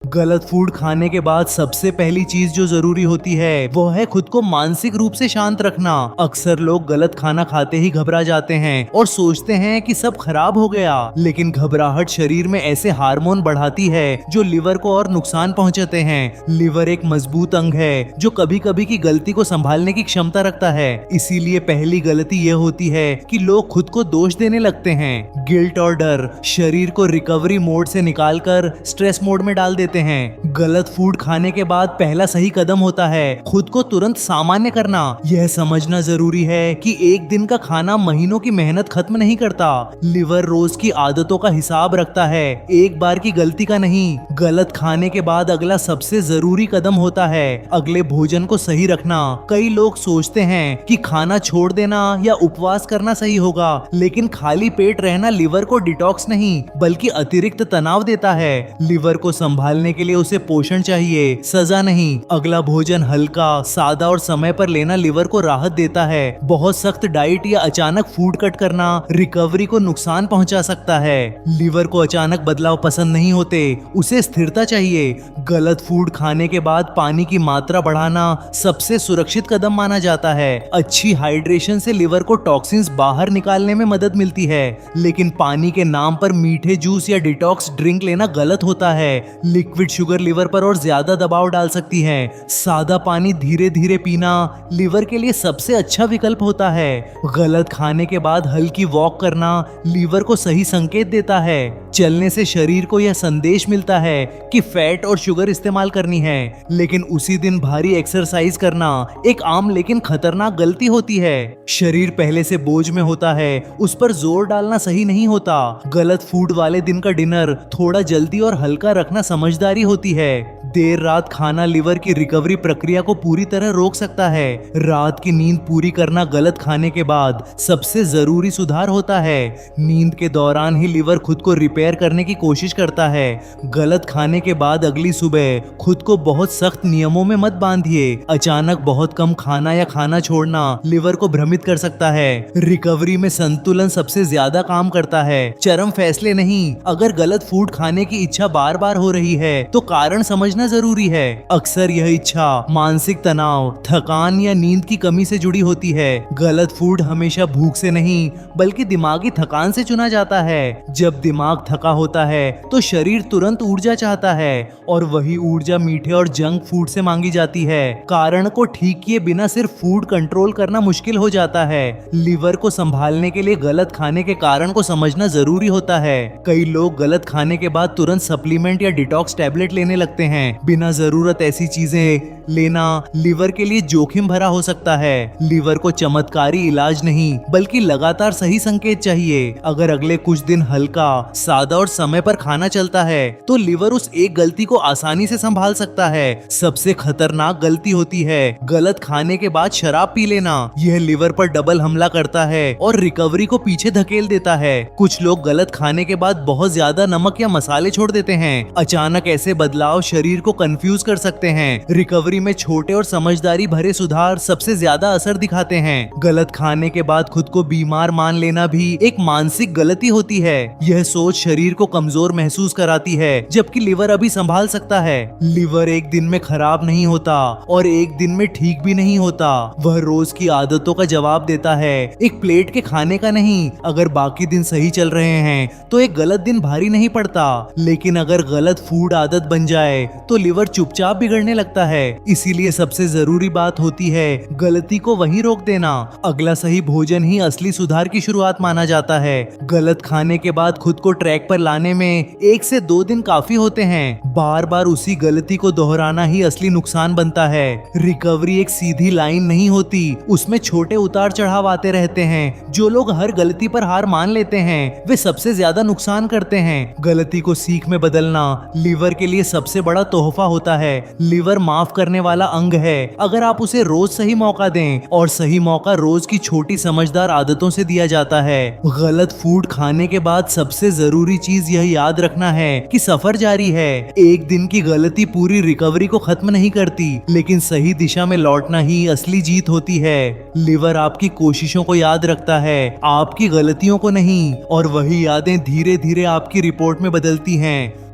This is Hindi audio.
गलत फूड खाने के बाद सबसे पहली चीज जो जरूरी होती है वो है खुद को मानसिक रूप से शांत रखना। अक्सर लोग गलत खाना खाते ही घबरा जाते हैं और सोचते हैं कि सब खराब हो गया, लेकिन घबराहट शरीर में ऐसे हार्मोन बढ़ाती है जो लिवर को और नुकसान पहुंचाते हैं। लिवर एक मजबूत अंग है जो कभी कभी की गलती को संभालने की क्षमता रखता है। इसीलिए पहली गलती यह होती है कि लोग खुद को दोष देने लगते हैं। गिल्ट और डर शरीर को रिकवरी मोड से निकालकर स्ट्रेस मोड में डाल देते हैं। गलत फूड खाने के बाद पहला सही कदम होता है खुद को तुरंत सामान्य करना। यह समझना जरूरी है कि एक दिन का खाना महीनों की मेहनत खत्म नहीं करता। लिवर रोज की आदतों का हिसाब रखता है, एक बार की गलती का नहीं। गलत खाने के बाद अगला सबसे जरूरी कदम होता है अगले भोजन को सही रखना। कई लोग सोचते हैं कि खाना छोड़ देना या उपवास करना सही होगा, लेकिन खाली पेट रहना लिवर को डिटॉक्स नहीं बल्कि अतिरिक्त तनाव देता है। लिवर को संभालने के लिए उसे पोषण चाहिए, सजा नहीं। अगला भोजन हल्का, सादा और समय पर लेना लिवर को राहत देता है। बहुत सख्त डाइट या अचानक फूड कट करना रिकवरी को नुकसान पहुंचा सकता है। लिवर को अचानक बदलाव पसंद नहीं होते, उसे स्थिरता चाहिए। गलत फूड खाने के बाद पानी की मात्रा बढ़ाना सबसे सुरक्षित कदम माना जाता है। अच्छी हाइड्रेशन से लिवर को टॉक्सिन्स बाहर निकालने में मदद मिलती है, लेकिन पानी के नाम पर मीठे जूस या डिटॉक्स ड्रिंक लेना गलत होता है। लिक्विड शुगर लिवर पर और ज्यादा दबाव डाल सकती है। सादा पानी धीरे धीरे पीना लिवर के लिए सबसे अच्छा विकल्प होता है। गलत खाने के बाद हल्की वॉक करना लिवर को सही संकेत देता है। चलने से शरीर को यह संदेश मिलता है कि फैट और शुगर इस्तेमाल करनी है, लेकिन उसी दिन भारी एक्सरसाइज करना एक आम लेकिन खतरनाक गलती होती है। शरीर पहले से बोझ में होता है, उस पर जोर डालना सही नहीं होता। गलत फूड वाले दिन का डिनर थोड़ा जल्दी और हल्का रखना समझदारी होती है। देर रात खाना लिवर की रिकवरी प्रक्रिया को पूरी तरह रोक सकता है। रात की नींद पूरी करना गलत खाने के बाद सबसे जरूरी सुधार होता है। नींद के दौरान ही लिवर खुद को रिपेयर करने की कोशिश करता है। गलत खाने के बाद अगली सुबह खुद को बहुत सख्त नियमों में मत बांधिए। अचानक बहुत कम खाना या खाना छोड़ना लिवर को भ्रमित कर सकता है। रिकवरी में संतुलन सबसे ज्यादा काम करता है, चरम फैसले नहीं। अगर गलत फूड खाने की इच्छा बार बार हो रही है तो कारण समझना जरूरी है। अक्सर यह इच्छा मानसिक तनाव, थकान या नींद की कमी से जुड़ी होती है। गलत फूड हमेशा भूख से नहीं बल्कि दिमागी थकान से चुना जाता है। जब दिमाग थका होता है तो शरीर तुरंत ऊर्जा चाहता है और वही ऊर्जा मीठे और जंक फूड से मांगी जाती है। कारण को ठीक किए बिना सिर्फ फूड कंट्रोल करना मुश्किल हो जाता है। लिवर को संभालने के लिए गलत खाने के कारण को समझना जरूरी होता है। कई लोग गलत खाने के बाद तुरंत सप्लीमेंट या डिटॉक्स टैबलेट लेने लगते हैं। बिना जरूरत ऐसी चीजें लेना लिवर के लिए जोखिम भरा हो सकता है। लिवर को चमत्कारी इलाज नहीं बल्कि लगातार सही संकेत चाहिए। अगर अगले कुछ दिन हल्का, सादा और समय पर खाना चलता है तो लिवर उस एक गलती को आसानी से संभाल सकता है। सबसे खतरनाक गलती होती है गलत खाने के बाद शराब पी लेना। यह लिवर पर डबल हमला करता है और रिकवरी को पीछे धकेल देता है। कुछ लोग गलत खाने के बाद बहुत ज्यादा नमक या मसाले छोड़ देते हैं। अचानक ऐसे बदलाव शरीर को कंफ्यूज कर सकते हैं। रिकवरी में छोटे और समझदारी भरे सुधार सबसे ज्यादा असर दिखाते हैं। गलत खाने के बाद खुद को बीमार मान लेना भी एक मानसिक गलती होती है। यह सोच शरीर को कमजोर महसूस कराती है, जबकि लिवर अभी संभाल सकता है। लिवर एक दिन में खराब नहीं होता और एक दिन में ठीक भी नहीं होता। वह रोज की आदतों का जवाब देता है, एक प्लेट के खाने का नहीं। अगर बाकी दिन सही चल रहे हैं तो एक गलत दिन भारी नहीं पड़ता, लेकिन अगर गलत फूड आदत बन जाए तो लिवर चुपचाप बिगड़ने लगता है। इसीलिए सबसे जरूरी बात होती है गलती को वहीं रोक देना। अगला सही भोजन ही असली सुधार की शुरुआत माना जाता है। गलत खाने के बाद खुद को ट्रैक पर लाने में 1 से 2 दिन काफी होते हैं। बार बार उसी गलती को दोहराना ही असली नुकसान बनता है। रिकवरी एक सीधी लाइन नहीं होती, उसमें छोटे उतार चढ़ाव आते रहते हैं। जो लोग हर गलती पर हार मान लेते हैं वे सबसे ज्यादा नुकसान करते हैं। गलती को सीख में बदलना लिवर के लिए सबसे बड़ा तोहफा होता है। लिवर माफ करने वाला अंग है अगर आप उसे रोज सही मौका दें, और सही मौका रोज की छोटी समझदार आदतों से दिया जाता है। गलत फूड खाने के बाद सबसे जरूरी चीज यह याद रखना है कि सफर जारी है। एक दिन की गलती पूरी रिकवरी को खत्म नहीं करती, लेकिन सही दिशा में लौटना ही असली जीत होती है। लिवर आपकी कोशिशों को याद रखता है, आपकी गलतियों को नहीं, और वही यादें धीरे धीरे आपकी रिपोर्ट में बदलती हैं।